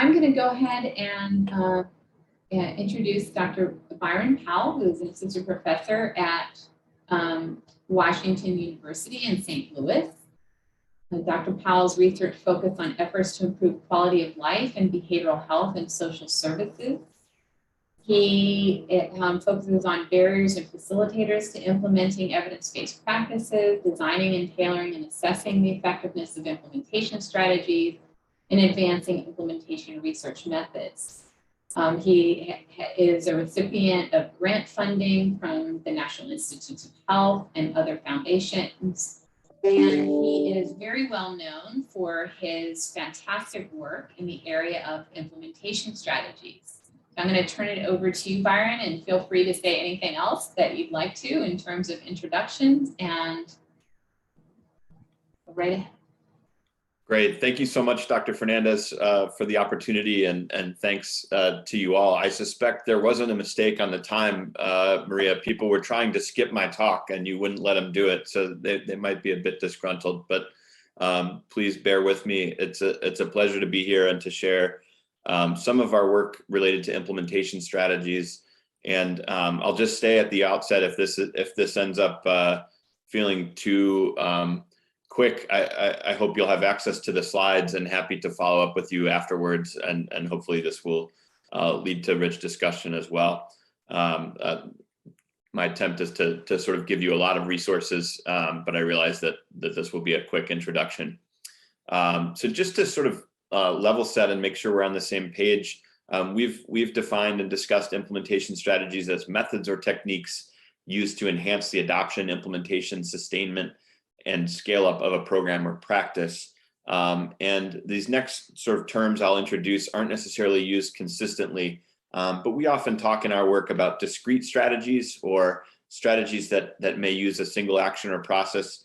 I'm going to go ahead and introduce Dr. Byron Powell, who is an assistant professor at Washington University in St. Louis. Dr. Powell's research focused on efforts to improve quality of life and behavioral health and social services. He focuses on barriers and facilitators to implementing evidence-based practices, designing and tailoring and assessing the effectiveness of implementation strategies, and advancing implementation research methods. He is a recipient of grant funding from the National Institutes of Health and other foundations. And he is very well known for his fantastic work in the area of implementation strategies. I'm going to turn it over to you, Byron, and feel free to say anything else that you'd like to in terms of introductions, and right ahead. Great. Thank you so much, Dr. Fernandez, for the opportunity, and thanks to you all. I suspect there wasn't a mistake on the time, Maria. People were trying to skip my talk and you wouldn't let them do it, so they might be a bit disgruntled, but please bear with me. It's a pleasure to be here and to share some of our work related to implementation strategies. And I'll just say at the outset, if this ends up feeling too quick, I hope you'll have access to the slides, and happy to follow up with you afterwards, and hopefully this will lead to rich discussion as well. My attempt is to sort of give you a lot of resources, but I realize that this will be a quick introduction. So just to sort of level set and make sure we're on the same page, we've defined and discussed implementation strategies as methods or techniques used to enhance the adoption, implementation, sustainment, and scale up of a program or practice. And these next sort of terms I'll introduce aren't necessarily used consistently, but we often talk in our work about discrete strategies, or strategies that may use a single action or process,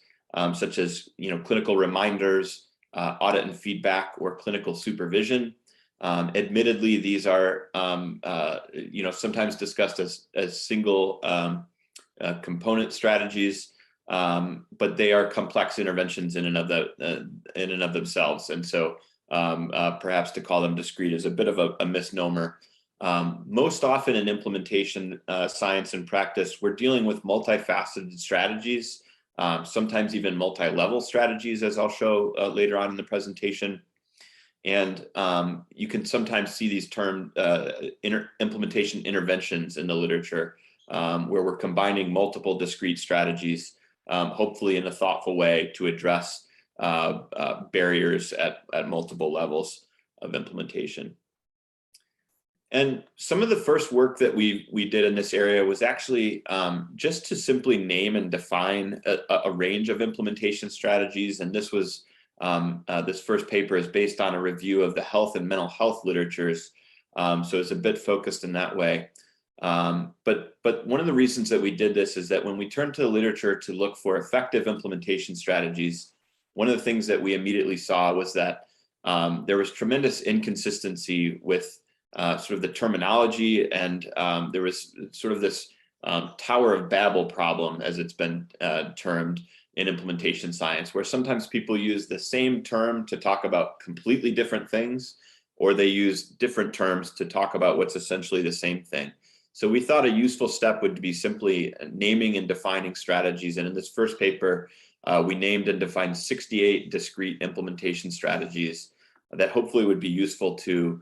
such as clinical reminders, audit and feedback, or clinical supervision. Admittedly, these are sometimes discussed as single component strategies, but they are complex interventions in and of themselves, and so perhaps to call them discrete is a bit of a misnomer. Most often in implementation science and practice, we're dealing with multifaceted strategies, sometimes even multi-level strategies, as I'll show later on in the presentation. And you can sometimes see these termed implementation interventions in the literature, where we're combining multiple discrete strategies, hopefully in a thoughtful way to address barriers at multiple levels of implementation. And some of the first work that we did in this area was actually just to simply name and define a range of implementation strategies. And this was this first paper is based on a review of the health and mental health literatures, so it's a bit focused in that way. But one of the reasons that we did this is that when we turned to the literature to look for effective implementation strategies, one of the things that we immediately saw was that there was tremendous inconsistency with sort of the terminology, and there was sort of this Tower of Babel problem, as it's been termed in implementation science, where sometimes people use the same term to talk about completely different things, or they use different terms to talk about what's essentially the same thing. So we thought a useful step would be simply naming and defining strategies. And in this first paper, we named and defined 68 discrete implementation strategies that hopefully would be useful to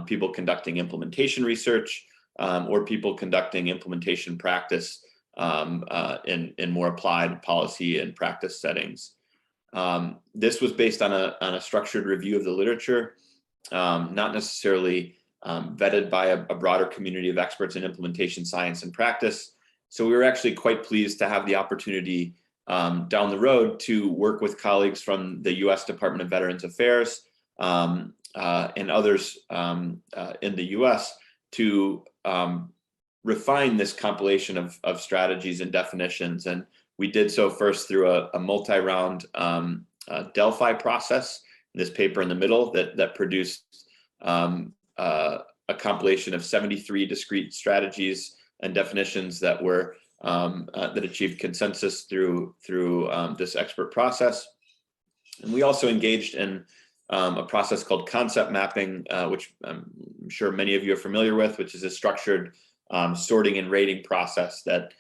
people conducting implementation research, or people conducting implementation practice in more applied policy and practice settings. This was based on a structured review of the literature, not necessarily vetted by a broader community of experts in implementation science and practice. So we were actually quite pleased to have the opportunity down the road to work with colleagues from the US Department of Veterans Affairs and others in the US to refine this compilation of strategies and definitions. And we did so first through a multi-round Delphi process, this paper in the middle that produced a compilation of 73 discrete strategies and definitions that were that achieved consensus through this expert process. And we also engaged in a process called concept mapping, which I'm sure many of you are familiar with, which is a structured sorting and rating process that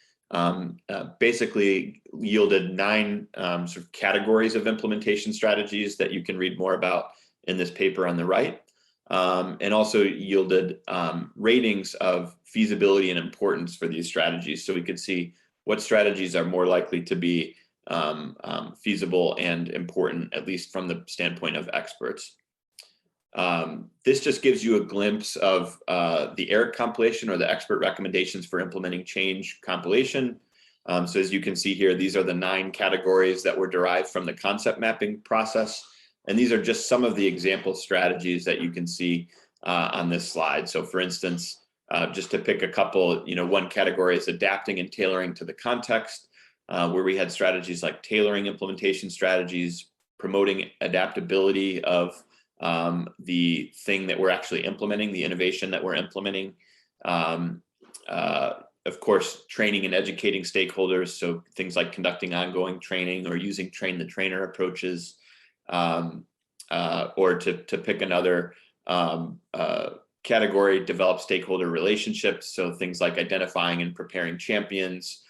basically yielded 9 sort of categories of implementation strategies that you can read more about in this paper on the right, and also yielded ratings of feasibility and importance for these strategies. So we could see what strategies are more likely to be feasible and important, at least from the standpoint of experts. This just gives you a glimpse of the ERIC compilation, or the expert recommendations for implementing change compilation. So as you can see here, these are the 9 categories that were derived from the concept mapping process. And these are just some of the example strategies that you can see on this slide. So for instance, just to pick a couple, one category is adapting and tailoring to the context, where we had strategies like tailoring implementation strategies, promoting adaptability of the thing that we're actually implementing, the innovation that we're implementing. Of course, training and educating stakeholders, so things like conducting ongoing training or using train the trainer approaches, or to pick another category, develop stakeholder relationships, so things like identifying and preparing champions,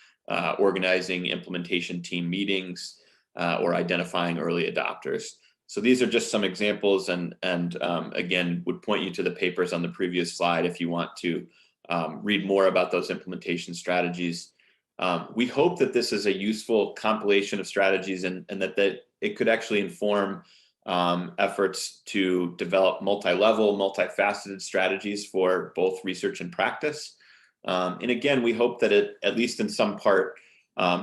organizing implementation team meetings, or identifying early adopters. So these are just some examples, and again, would point you to the papers on the previous slide if you want to read more about those implementation strategies. We hope that this is a useful compilation of strategies, and that it could actually inform efforts to develop multi-level, multifaceted strategies for both research and practice. And again, we hope that it, at least in some part,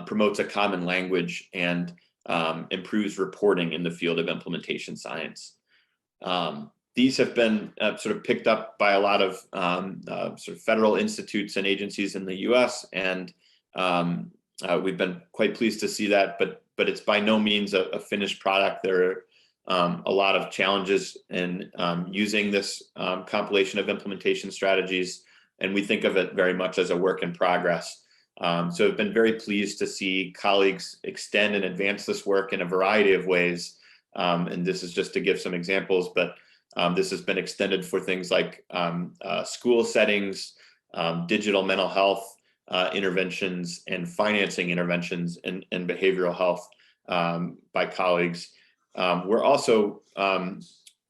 promotes a common language and improves reporting in the field of implementation science. These have been sort of picked up by a lot of sort of federal institutes and agencies in the US, and we've been quite pleased to see that, but it's by no means a finished product. There are a lot of challenges in using this compilation of implementation strategies, and we think of it very much as a work in progress. So I've been very pleased to see colleagues extend and advance this work in a variety of ways. And this is just to give some examples, but this has been extended for things like school settings, digital mental health interventions, and financing interventions in behavioral health by colleagues. We're also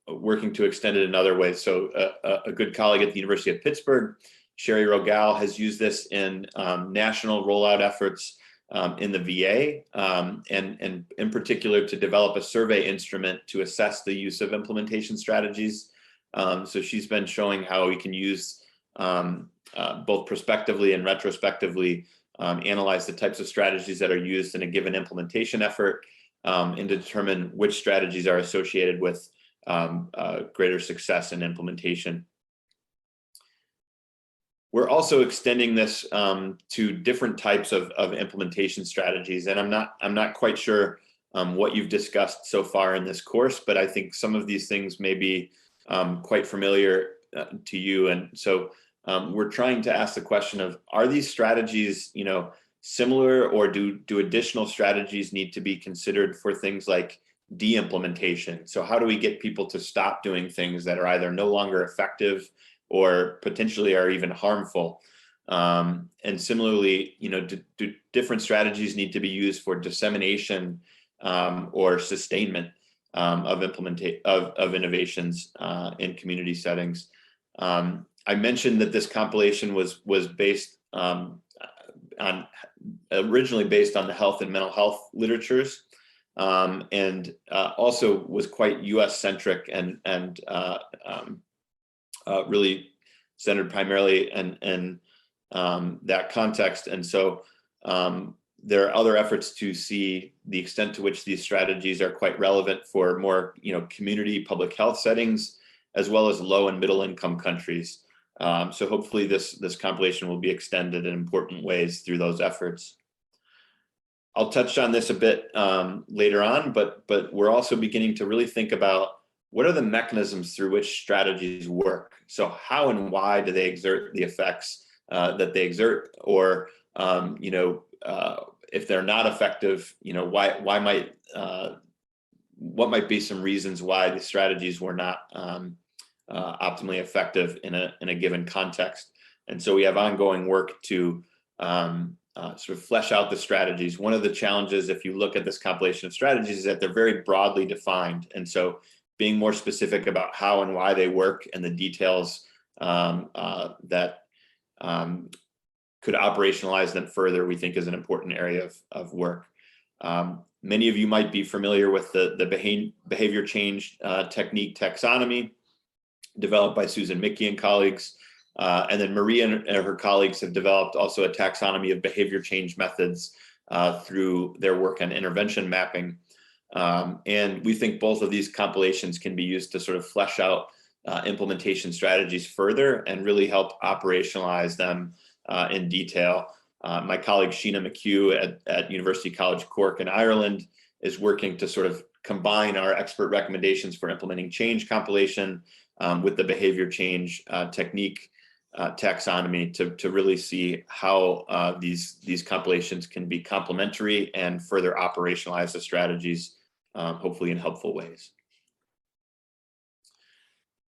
working to extend it in other ways. So a good colleague at the University of Pittsburgh, Sherry Rogal, has used this in national rollout efforts in the VA, and in particular to develop a survey instrument to assess the use of implementation strategies. So she's been showing how we can use both prospectively and retrospectively analyze the types of strategies that are used in a given implementation effort, and to determine which strategies are associated with greater success in implementation. We're also extending this to different types of implementation strategies, and I'm not quite sure what you've discussed so far in this course, but I think some of these things may be quite familiar to you. And so we're trying to ask the question of, are these strategies, similar, or do additional strategies need to be considered for things like de-implementation? So how do we get people to stop doing things that are either no longer effective or potentially are even harmful? And similarly, do different strategies need to be used for dissemination or sustainment of innovations in community settings? I mentioned that this compilation was originally based on the health and mental health literatures, and also was quite U.S. centric and really centered primarily in that context. And so there are other efforts to see the extent to which these strategies are quite relevant for more community public health settings, as well as low and middle income countries. So hopefully this compilation will be extended in important ways through those efforts. I'll touch on this a bit later on, but we're also beginning to really think about what are the mechanisms through which strategies work. So how and why do they exert the effects that they exert, or if they're not effective, why might what might be some reasons why the strategies were not optimally effective in a given context. And so we have ongoing work to sort of flesh out the strategies. One of the challenges, if you look at this compilation of strategies, is that they're very broadly defined. And so being more specific about how and why they work and the details that could operationalize them further, we think is an important area of work. Many of you might be familiar with the behavior change technique taxonomy developed by Susan Mickey and colleagues. And then Maria and her colleagues have developed also a taxonomy of behavior change methods through their work on intervention mapping. And we think both of these compilations can be used to sort of flesh out implementation strategies further and really help operationalize them in detail. My colleague Sheena McHugh at University College Cork in Ireland is working to sort of combine our expert recommendations for implementing change compilation with the behavior change technique taxonomy to really see how these compilations can be complementary and further operationalize the strategies, hopefully in helpful ways.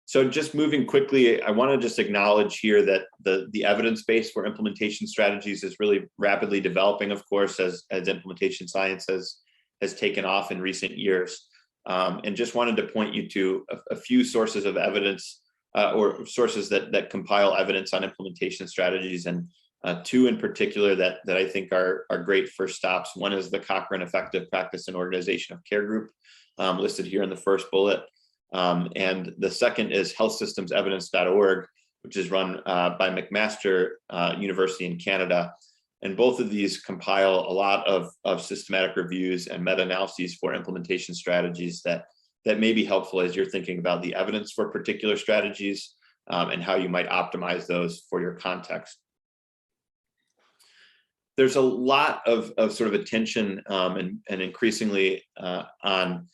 So just moving quickly, I want to just acknowledge here that the evidence base for implementation strategies is really rapidly developing, of course, as implementation science has taken off in recent years. And just wanted to point you to a few sources of evidence or sources that compile evidence on implementation strategies, and two in particular that I think are great first stops. One is the Cochrane Effective Practice and Organization of Care Group, listed here in the first bullet. And the second is healthsystemesevidence.org, which is run by McMaster University in Canada. And both of these compile a lot of systematic reviews and meta-analyses for implementation strategies that may be helpful as you're thinking about the evidence for particular strategies and how you might optimize those for your context. There's a lot of sort of attention and increasingly on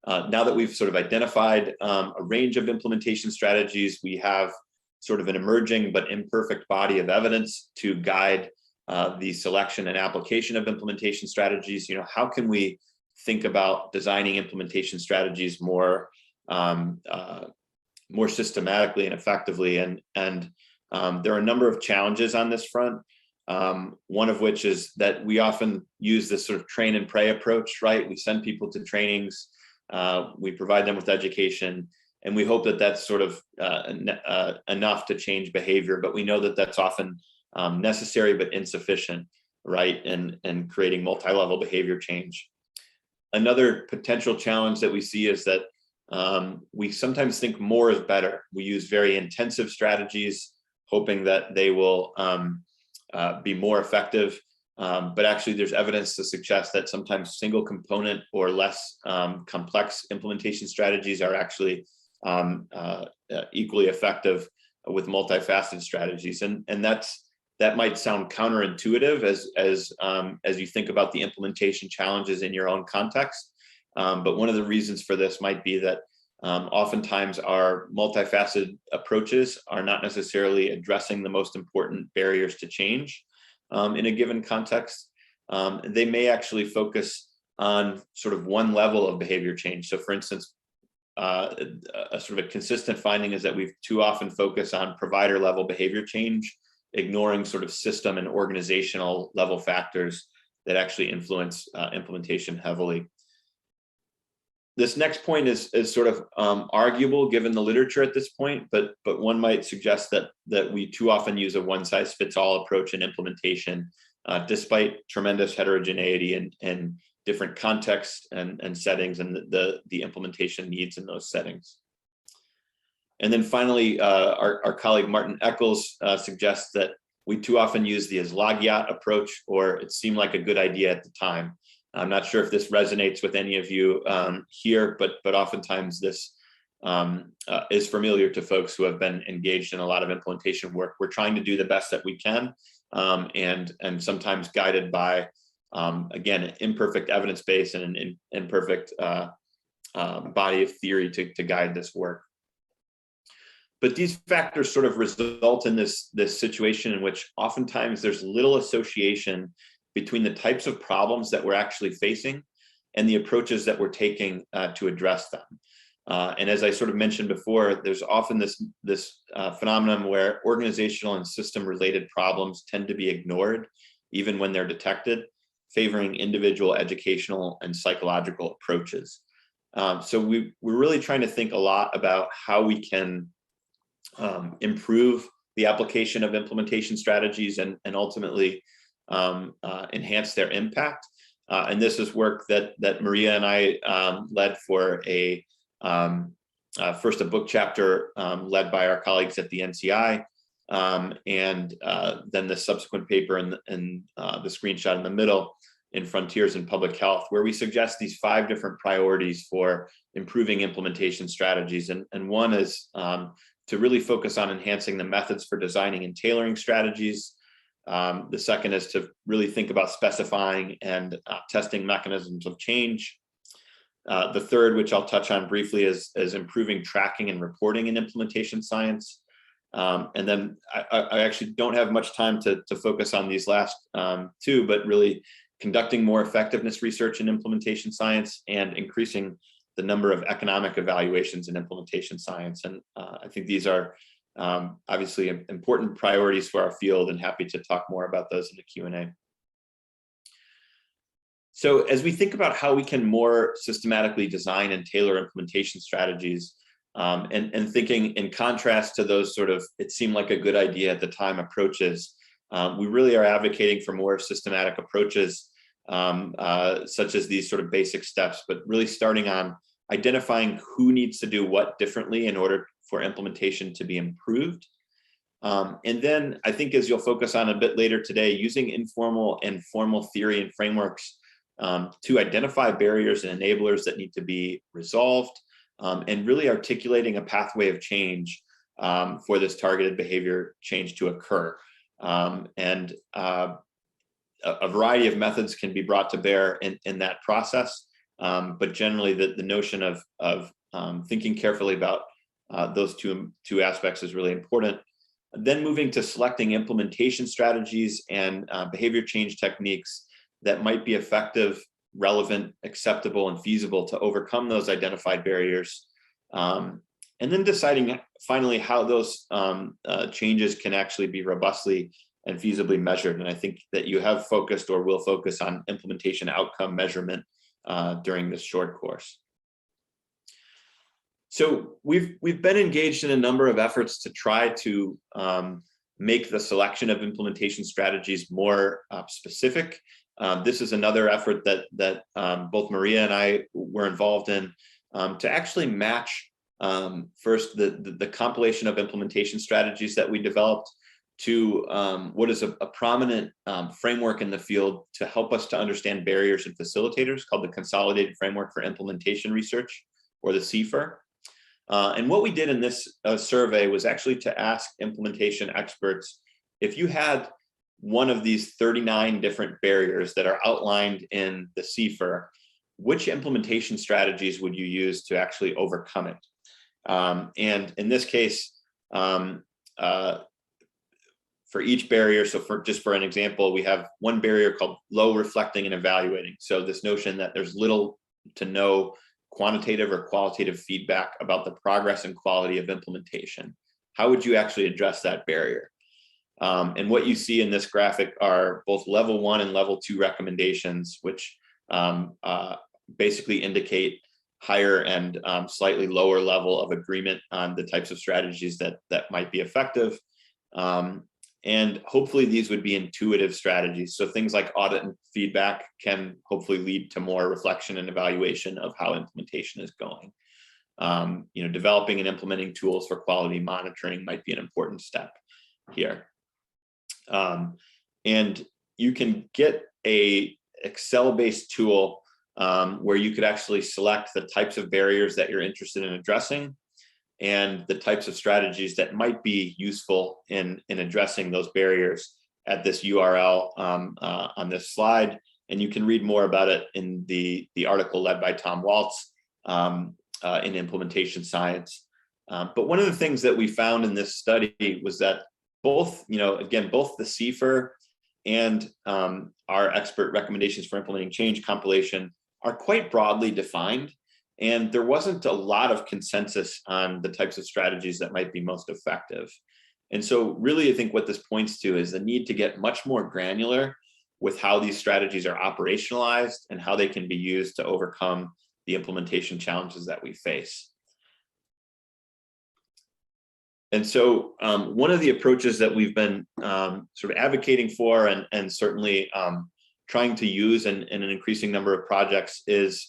now that we've sort of identified a range of implementation strategies, we have sort of an emerging but imperfect body of evidence to guide the selection and application of implementation strategies. You know, how can we think about designing implementation strategies more systematically and effectively? And there are a number of challenges on this front. One of which is that we often use this sort of train and pray approach, right? We send people to trainings, we provide them with education, and we hope that that's sort of enough to change behavior, but we know that that's often necessary but insufficient, right? And creating multi-level behavior change. Another potential challenge that we see is that we sometimes think more is better. We use very intensive strategies, hoping that they will be more effective. But actually there's evidence to suggest that sometimes single component or less complex implementation strategies are actually equally effective with multifaceted strategies. And that might sound counterintuitive as you think about the implementation challenges in your own context. But one of the reasons for this might be that oftentimes our multifaceted approaches are not necessarily addressing the most important barriers to change in a given context. They may actually focus on sort of one level of behavior change. So for instance, a sort of a consistent finding is that we've too often focused on provider level behavior change, ignoring sort of system and organizational level factors that actually influence implementation heavily. This next point is sort of arguable given the literature at this point, but one might suggest that we too often use a one-size-fits-all approach in implementation, despite tremendous heterogeneity and different contexts and settings and the implementation needs in those settings. And then finally, our colleague Martin Eccles suggests that we too often use the Islagiat approach, or it seemed like a good idea at the time. I'm not sure if this resonates with any of you here, but oftentimes this is familiar to folks who have been engaged in a lot of implementation work. We're trying to do the best that we can, and sometimes guided by, again, an imperfect evidence base and an imperfect body of theory to guide this work. But these factors sort of result in this situation in which oftentimes there's little association between the types of problems that we're actually facing and the approaches that we're taking to address them. And as I sort of mentioned before, there's often this phenomenon where organizational and system-related problems tend to be ignored, even when they're detected, favoring individual educational and psychological approaches. So we're really trying to think a lot about how we can improve the application of implementation strategies and ultimately enhance their impact. And this is work that Maria and I led for first a book chapter led by our colleagues at the NCI, and then the subsequent paper and the screenshot in the middle in Frontiers in Public Health, where we suggest these 5 different priorities for improving implementation strategies. And one is to really focus on enhancing the methods for designing and tailoring strategies. The second is to really think about specifying and testing mechanisms of change. The third, which I'll touch on briefly, is improving tracking and reporting in implementation science. And then I actually don't have much time to focus on these last 2, but really conducting more effectiveness research in implementation science and increasing the number of economic evaluations in implementation science. And I think these are obviously important priorities for our field, and happy to talk more about those in the Q&A. So as we think about how we can more systematically design and tailor implementation strategies, and thinking in contrast to those sort of, it seemed like a good idea at the time approaches, we really are advocating for more systematic approaches, such as these sort of basic steps, but really starting on identifying who needs to do what differently in order for implementation to be improved. And then I think, as you'll focus on a bit later today, using informal and formal theory and frameworks to identify barriers and enablers that need to be resolved, and really articulating a pathway of change for this targeted behavior change to occur. And a variety of methods can be brought to bear in that process, but generally the notion of thinking carefully about those two aspects is really important. Then moving to selecting implementation strategies and behavior change techniques that might be effective, relevant, acceptable, and feasible to overcome those identified barriers. And then deciding finally how those changes can actually be robustly and feasibly measured. And I think that you have focused or will focus on implementation outcome measurement during this short course. So we've been engaged in a number of efforts to try to make the selection of implementation strategies more specific. This is another effort that both Maria and I were involved in to actually match first the compilation of implementation strategies that we developed to what is a prominent framework in the field to help us to understand barriers and facilitators, called the Consolidated Framework for Implementation Research, or the CFIR. And what we did in this survey was actually to ask implementation experts, if you had one of these 39 different barriers that are outlined in the CFIR, which implementation strategies would you use to actually overcome it? And in this case, for each barrier, so just for an example, we have one barrier called low reflecting and evaluating. So this notion that there's little to no quantitative or qualitative feedback about the progress and quality of implementation. How would you actually address that barrier? And what you see in this graphic are both level 1 and level 2 recommendations, which basically indicate higher and slightly lower level of agreement on the types of strategies that might be effective. And hopefully these would be intuitive strategies. So things like audit and feedback can hopefully lead to more reflection and evaluation of how implementation is going. Developing and implementing tools for quality monitoring might be an important step here. And you can get a Excel-based tool where you could actually select the types of barriers that you're interested in addressing and the types of strategies that might be useful in addressing those barriers at this URL on this slide. And you can read more about it in the article led by Tom Waltz in Implementation Science. But one of the things that we found in this study was that both the CFIR and our expert recommendations for implementing change compilation are quite broadly defined. And there wasn't a lot of consensus on the types of strategies that might be most effective. And so really, I think what this points to is the need to get much more granular with how these strategies are operationalized and how they can be used to overcome the implementation challenges that we face. And so one of the approaches that we've been sort of advocating for and certainly trying to use in an increasing number of projects is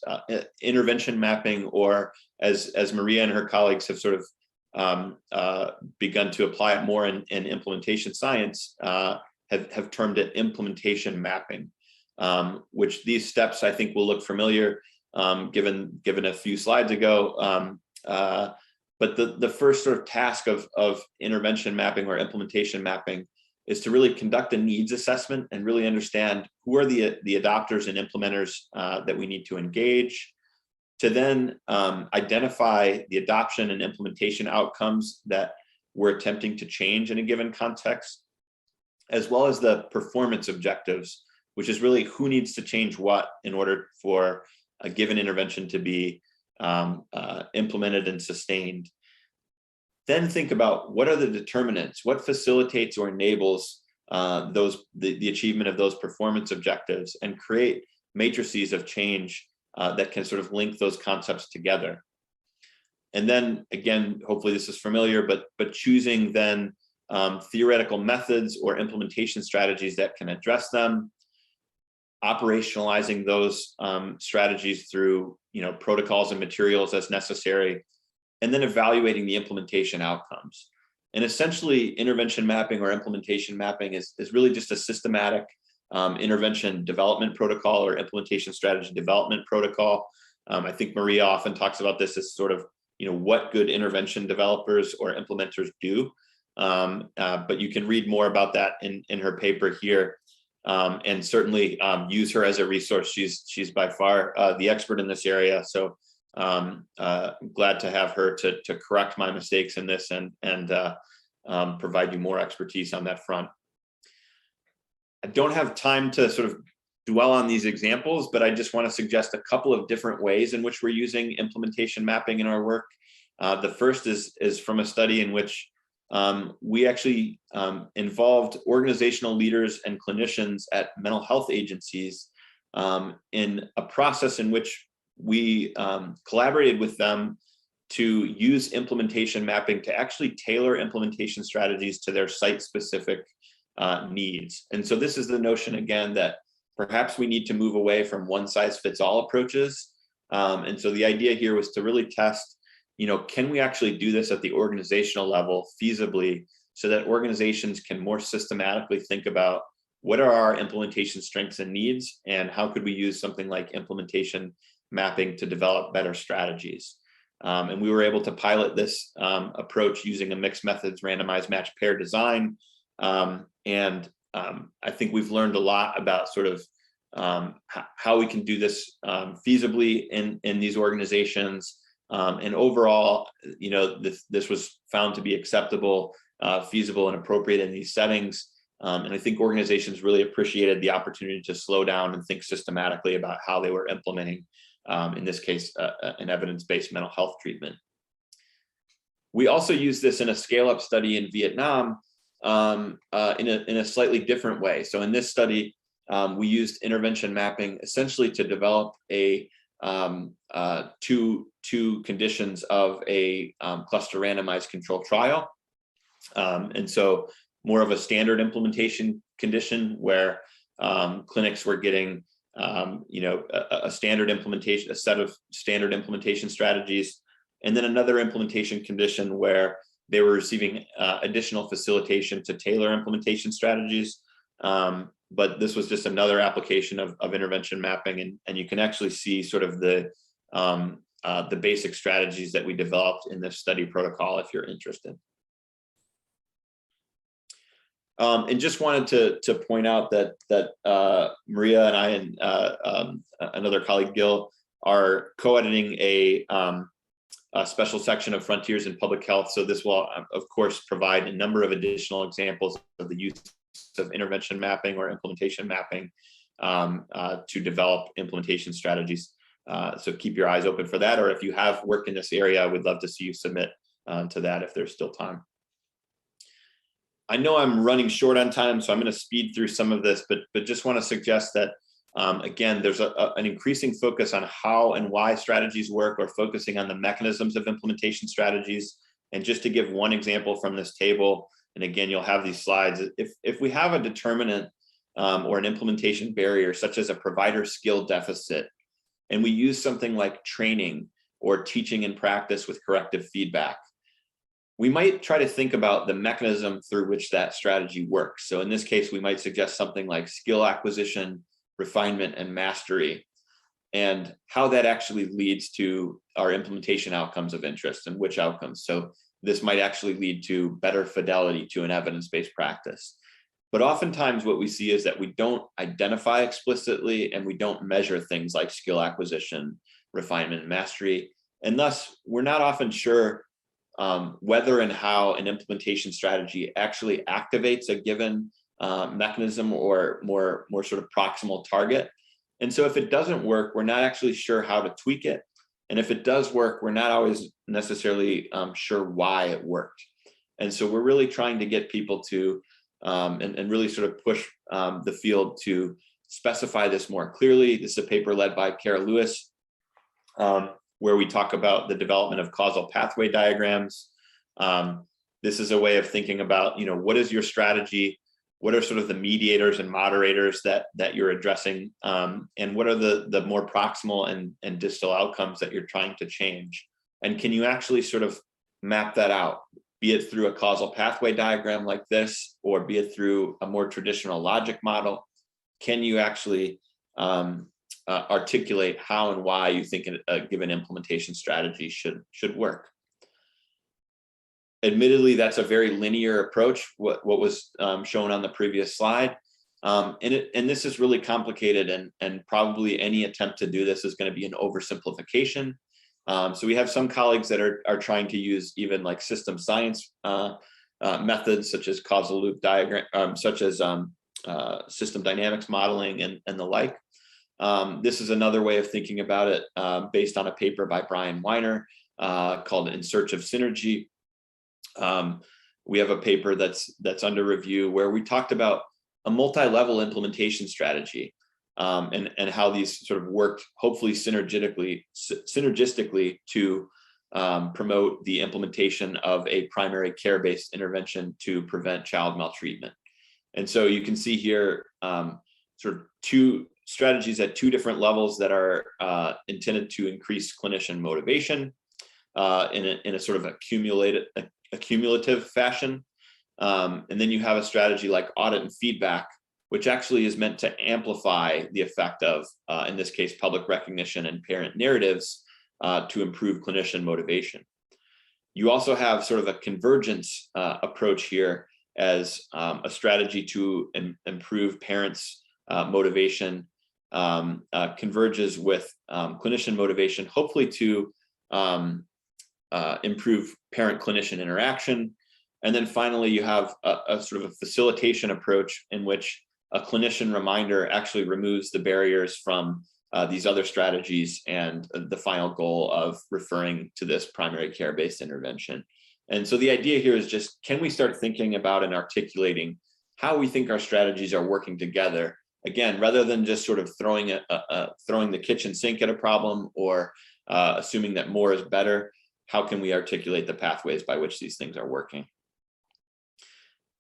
intervention mapping, or as Maria and her colleagues have sort of begun to apply it more in implementation science, have termed it implementation mapping, which these steps I think will look familiar given a few slides ago. But the first sort of task of intervention mapping or implementation mapping is to really conduct a needs assessment and really understand who are the adopters and implementers that we need to engage, to then identify the adoption and implementation outcomes that we're attempting to change in a given context, as well as the performance objectives, which is really who needs to change what in order for a given intervention to be implemented and sustained. Then think about what are the determinants, what facilitates or enables the achievement of those performance objectives, and create matrices of change that can sort of link those concepts together. And then again, hopefully this is familiar, but choosing then theoretical methods or implementation strategies that can address them, operationalizing those strategies through protocols and materials as necessary, and then evaluating the implementation outcomes. And essentially, intervention mapping or implementation mapping is really just a systematic intervention development protocol or implementation strategy development protocol. I think Maria often talks about this as sort of what good intervention developers or implementers do. But you can read more about that in her paper here, and certainly use her as a resource. She's by far the expert in this area. So glad to have her to correct my mistakes in this and provide you more expertise on that front. I don't have time to sort of dwell on these examples, but I just want to suggest a couple of different ways in which we're using implementation mapping in our work. The first is from a study in which we actually involved organizational leaders and clinicians at mental health agencies in a process in which we collaborated with them to use implementation mapping to actually tailor implementation strategies to their site-specific needs. And so this is the notion, again, that perhaps we need to move away from one-size-fits-all approaches. And so the idea here was to really test, can we actually do this at the organizational level feasibly so that organizations can more systematically think about what are our implementation strengths and needs, and how could we use something like implementation mapping to develop better strategies. And we were able to pilot this approach using a mixed methods randomized match pair design. And I think we've learned a lot about sort of how we can do this feasibly in these organizations. And overall, this was found to be acceptable, feasible, and appropriate in these settings. And I think organizations really appreciated the opportunity to slow down and think systematically about how they were implementing, in this case, an evidence-based mental health treatment. We also use this in a scale-up study in Vietnam in a slightly different way. So in this study, we used intervention mapping essentially to develop a two conditions of a cluster randomized control trial. And so more of a standard implementation condition where clinics were getting a standard implementation, a set of standard implementation strategies, and then another implementation condition where they were receiving additional facilitation to tailor implementation strategies. But this was just another application of intervention mapping, and you can actually see sort of the basic strategies that we developed in this study protocol if you're interested. And just wanted to point out that Maria and I and another colleague, Gil, are co-editing a special section of Frontiers in Public Health. So this will, of course, provide a number of additional examples of the use of intervention mapping or implementation mapping to develop implementation strategies. So keep your eyes open for that. Or if you have work in this area, we'd love to see you submit to that if there's still time. I know I'm running short on time, so I'm going to speed through some of this, but just want to suggest that, again, there's an increasing focus on how and why strategies work, or focusing on the mechanisms of implementation strategies. And just to give one example from this table, and again, you'll have these slides, if we have a determinant or an implementation barrier, such as a provider skill deficit, and we use something like training or teaching in practice with corrective feedback, we might try to think about the mechanism through which that strategy works. So in this case, we might suggest something like skill acquisition, refinement, and mastery, and how that actually leads to our implementation outcomes of interest, and which outcomes. So this might actually lead to better fidelity to an evidence-based practice. But oftentimes what we see is that we don't identify explicitly, and we don't measure things like skill acquisition, refinement, and mastery. And thus, we're not often sure whether and how an implementation strategy actually activates a given mechanism or more sort of proximal target. And so if it doesn't work, we're not actually sure how to tweak it. And if it does work, we're not always necessarily sure why it worked. And so we're really trying to get people to, and really sort of push the field to specify this more clearly. This is a paper led by Kara Lewis, where we talk about the development of causal pathway diagrams. This is a way of thinking about, what is your strategy? What are sort of the mediators and moderators that you're addressing? And what are the more proximal and distal outcomes that you're trying to change? And can you actually sort of map that out, be it through a causal pathway diagram like this, or be it through a more traditional logic model? Can you actually articulate how and why you think a given implementation strategy should work? Admittedly, that's a very linear approach, what was shown on the previous slide. And this is really complicated, and probably any attempt to do this is going to be an oversimplification. So we have some colleagues that are trying to use even like system science methods, such as causal loop diagram, such as system dynamics modeling and the like. This is another way of thinking about it, based on a paper by Brian Weiner called In Search of Synergy. We have a paper that's under review where we talked about a multi-level implementation strategy, and how these sort of worked, hopefully synergistically to promote the implementation of a primary care-based intervention to prevent child maltreatment. And so you can see here sort of two strategies at two different levels that are intended to increase clinician motivation in a sort of accumulative fashion. And then you have a strategy like audit and feedback, which actually is meant to amplify the effect of, in this case, public recognition and parent narratives to improve clinician motivation. You also have sort of a convergence approach here as a strategy to improve parents' motivation, converges with clinician motivation, hopefully to improve parent-clinician interaction. And then finally, you have a sort of a facilitation approach in which a clinician reminder actually removes the barriers from these other strategies and the final goal of referring to this primary care-based intervention. And so the idea here is just, can we start thinking about and articulating how we think our strategies are working together? Again, rather than just sort of throwing the kitchen sink at a problem or assuming that more is better, how can we articulate the pathways by which these things are working?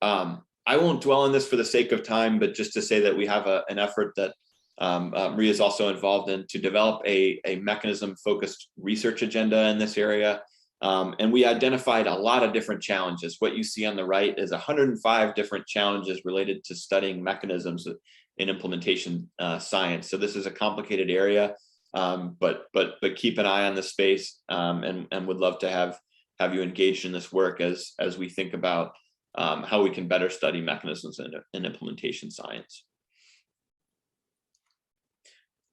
I won't dwell on this for the sake of time, but just to say that we have an effort that Maria is also involved in to develop a mechanism-focused research agenda in this area. And we identified a lot of different challenges. What you see on the right is 105 different challenges related to studying mechanisms in implementation science. So this is a complicated area, but keep an eye on the space, and would love to have you engaged in this work as we think about how we can better study mechanisms in implementation science.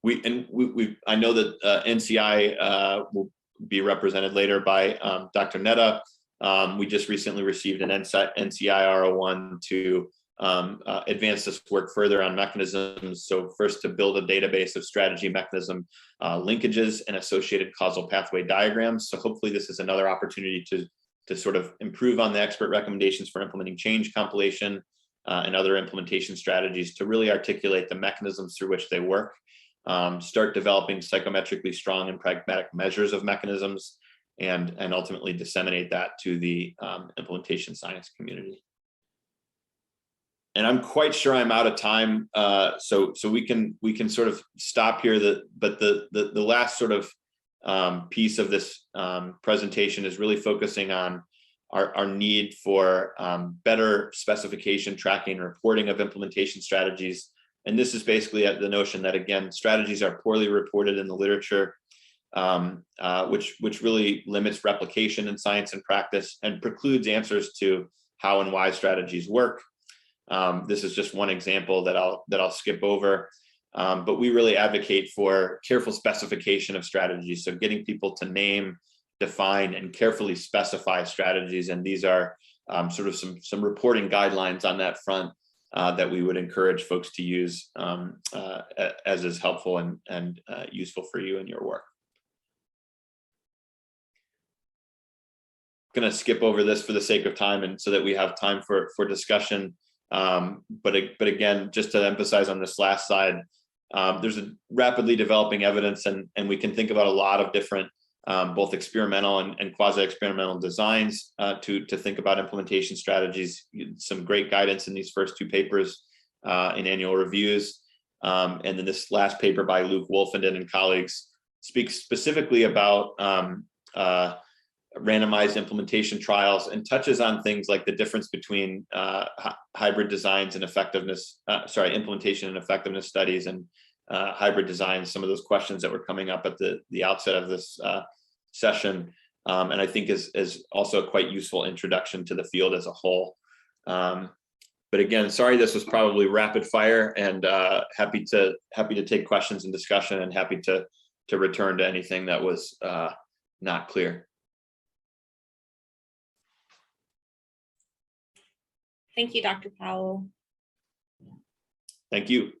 I know that NCI will be represented later by Dr. Netta. We just recently received an NCI R01 to advance this work further on mechanisms. So first, to build a database of strategy mechanism linkages and associated causal pathway diagrams. So hopefully this is another opportunity to sort of improve on the expert recommendations for implementing change compilation and other implementation strategies to really articulate the mechanisms through which they work. Start developing psychometrically strong and pragmatic measures of mechanisms, and ultimately disseminate that to the implementation science community. And I'm quite sure I'm out of time, so we can sort of stop here. But the last sort of piece of this presentation is really focusing on our need for better specification, tracking, and reporting of implementation strategies. And this is basically the notion that, again, strategies are poorly reported in the literature, which really limits replication in science and practice and precludes answers to how and why strategies work. This is just one example that I'll skip over, but we really advocate for careful specification of strategies. So getting people to name, define, and carefully specify strategies. And these are sort of some reporting guidelines on that front that we would encourage folks to use as is helpful and useful for you in your work. I'm going to skip over this for the sake of time and so that we have time for discussion. But again, just to emphasize on this last slide, there's a rapidly developing evidence, and we can think about a lot of different both experimental and quasi-experimental designs to think about implementation strategies. Some great guidance in these first two papers in annual reviews. And then this last paper by Luke Wolfenden and colleagues speaks specifically about randomized implementation trials and touches on things like the difference between hybrid designs and effectiveness, implementation and effectiveness studies and hybrid designs, some of those questions that were coming up at the outset of this session, and I think is also a quite useful introduction to the field as a whole. But again, sorry, this was probably rapid fire, and happy to take questions and discussion, and happy to return to anything that was not clear. Thank you, Dr. Powell. Thank you.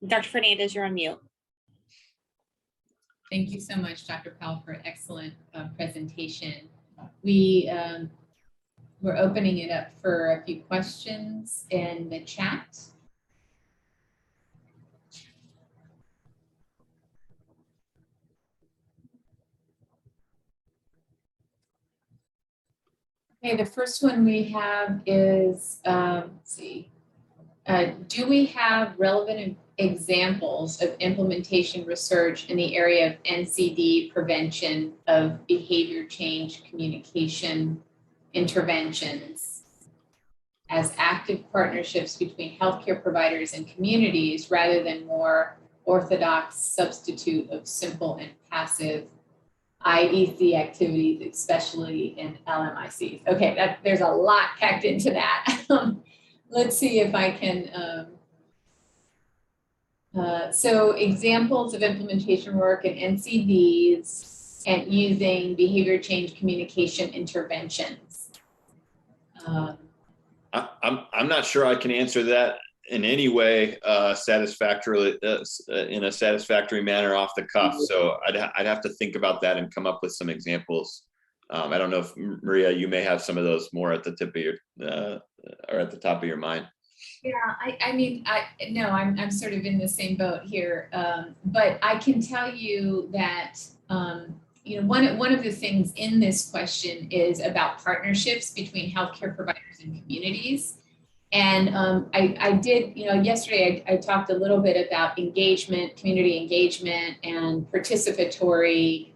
Dr. Fernandez, you're on mute. Thank you so much, Dr. Powell, for an excellent presentation. We're opening it up for a few questions in the chat. Okay, the first one we have is, let's see. Do we have relevant examples of implementation research in the area of NCD prevention of behavior change communication interventions as active partnerships between healthcare providers and communities rather than more orthodox substitute of simple and passive IEC activities, especially in LMICs? Okay, there's a lot packed into that. Let's see if I can. So examples of implementation work in NCDs and using behavior change communication interventions. I'm not sure I can answer that in any way satisfactorily in a satisfactory manner off the cuff. So I'd have to think about that and come up with some examples. I don't know if Maria, you may have some of those more at the tip of your or at the top of your mind. Yeah, I mean, no, I'm sort of in the same boat here, but I can tell you that you know, one of the things in this question is about partnerships between healthcare providers and communities. And I did, you know, yesterday I talked a little bit about engagement, community engagement, and the participatory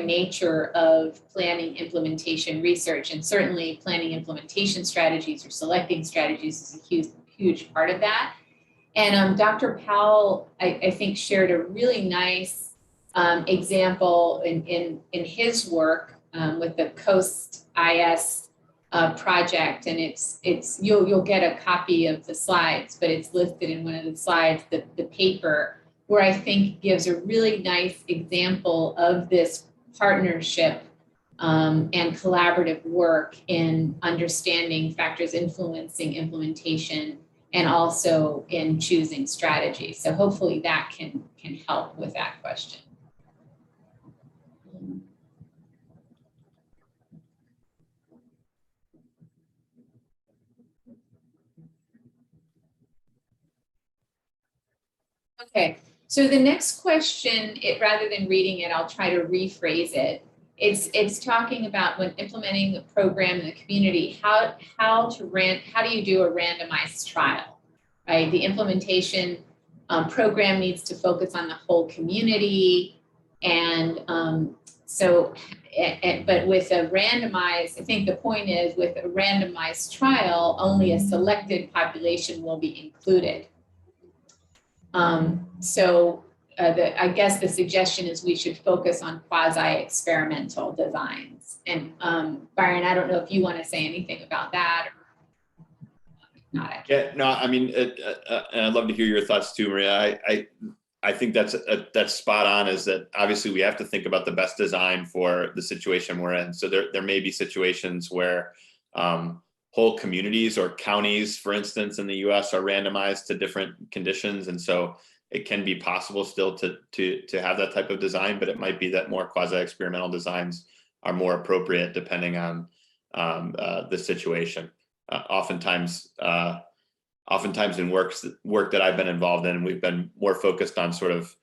nature of planning implementation research, and certainly planning implementation strategies or selecting strategies is a huge part of that. And Dr. Powell, I think, shared a really nice example in his work with the Coast IS project, and it's you'll get a copy of the slides, but it's listed in one of the slides, the paper, where I think gives a really nice example of this partnership and collaborative work in understanding factors influencing implementation and also in choosing strategies. So hopefully that can help with that question. Okay, so the next question, rather than reading it, I'll try to rephrase it. It's talking about when implementing a program in the community, how do you do a randomized trial, right? The implementation program needs to focus on the whole community, and but with a randomized, I think the point is with a randomized trial, only a selected population will be included. I guess the suggestion is we should focus on quasi-experimental designs. And Byron, I don't know if you want to say anything about that or not. Yeah, no, I mean, and I'd love to hear your thoughts too, Maria. I think that's spot on, is that obviously we have to think about the best design for the situation we're in. So there may be situations where whole communities or counties, for instance, in the US are randomized to different conditions. And so it can be possible still to have that type of design, but it might be that more quasi-experimental designs are more appropriate depending on the situation. Oftentimes in work that I've been involved in, we've been more focused on sort of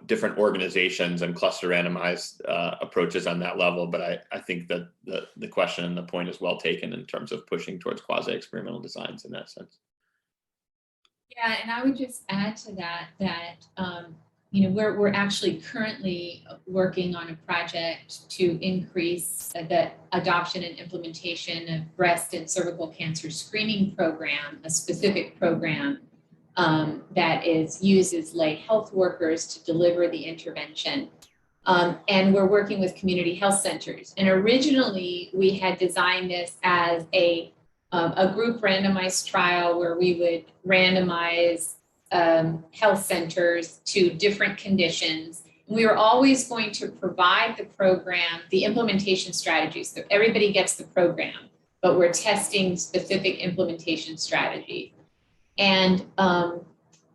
different organizations and cluster randomized approaches on that level. But I think that the question and the point is well taken in terms of pushing towards quasi-experimental designs in that sense. Yeah, and I would just add to that we're actually currently working on a project to increase the adoption and implementation of breast and cervical cancer screening program, a specific program that uses lay health workers to deliver the intervention. And we're working with community health centers. And originally we had designed this as a group randomized trial where we would randomize health centers to different conditions. We were always going to provide the program, the implementation strategies. So everybody gets the program, but we're testing specific implementation strategies. And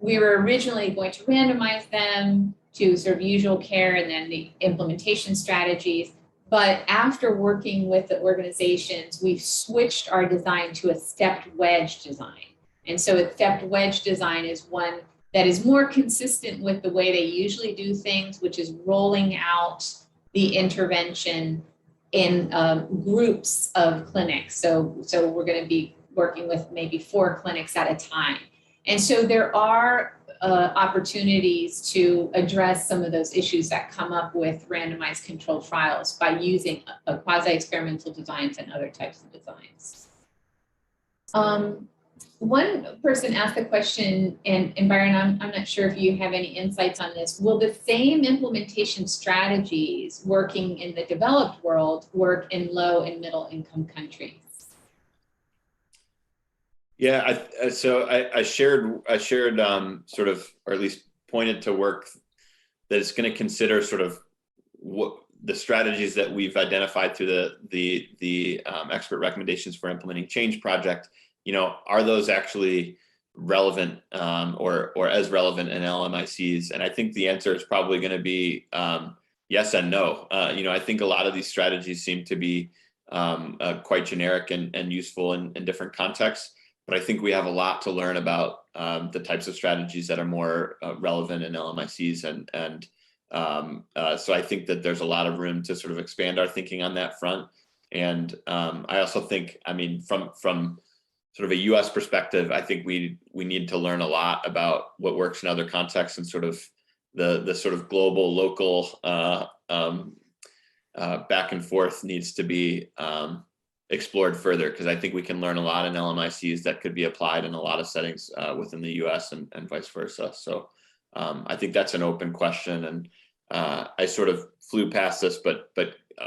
we were originally going to randomize them to sort of usual care and then the implementation strategies. But after working with the organizations, we've switched our design to a stepped wedge design. And so a stepped wedge design is one that is more consistent with the way they usually do things, which is rolling out the intervention in groups of clinics. So we're going to be working with maybe 4 clinics at a time. And so there are opportunities to address some of those issues that come up with randomized controlled trials by using quasi-experimental designs and other types of designs. One person asked the question, and Byron, I'm not sure if you have any insights on this. Will the same implementation strategies working in the developed world work in low and middle income countries? Yeah, I shared sort of, or at least pointed to work that is going to consider sort of what the strategies that we've identified through the expert recommendations for implementing change project. Are those actually relevant or as relevant in LMICs? And I think the answer is probably going to be yes and no. I think a lot of these strategies seem to be quite generic and useful in different contexts. But I think we have a lot to learn about the types of strategies that are more relevant in LMICs. And so I think that there's a lot of room to sort of expand our thinking on that front. And I also think, from sort of a US perspective, I think we need to learn a lot about what works in other contexts, and sort of the sort of global, local back and forth needs to be explored further, because I think we can learn a lot in LMICs that could be applied in a lot of settings within the US and vice versa. So I think that's an open question. And I sort of flew past this, but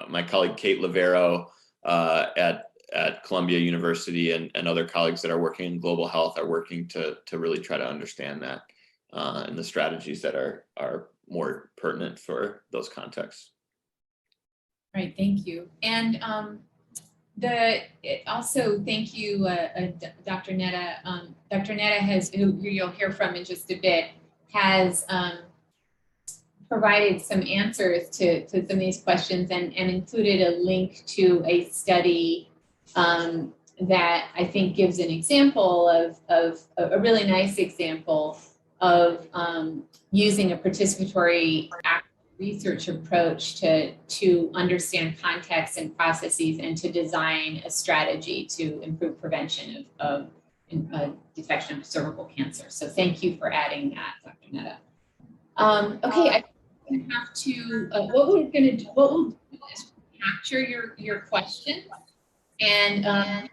my colleague Kate Lavero at Columbia University and other colleagues that are working in global health are working to really try to understand that and the strategies that are more pertinent for those contexts. Right, thank you. And also thank you, Dr. Netta. Dr. Netta who you'll hear from in just a bit, has provided some answers to some of these questions and included a link to a study that I think gives an example of a really nice example of using a participatory research approach to understand context and processes and to design a strategy to improve prevention of detection of cervical cancer. So thank you for adding that, Dr. Netta. Okay, I have to, what we'll do is capture your questions and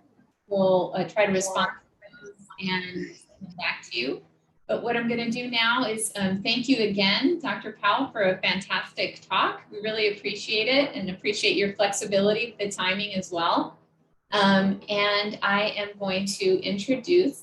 we'll try to respond to those and come back to you. But what I'm going to do now is thank you again, Dr. Powell, for a fantastic talk. We really appreciate it and appreciate your flexibility with the timing as well. And I am going to introduce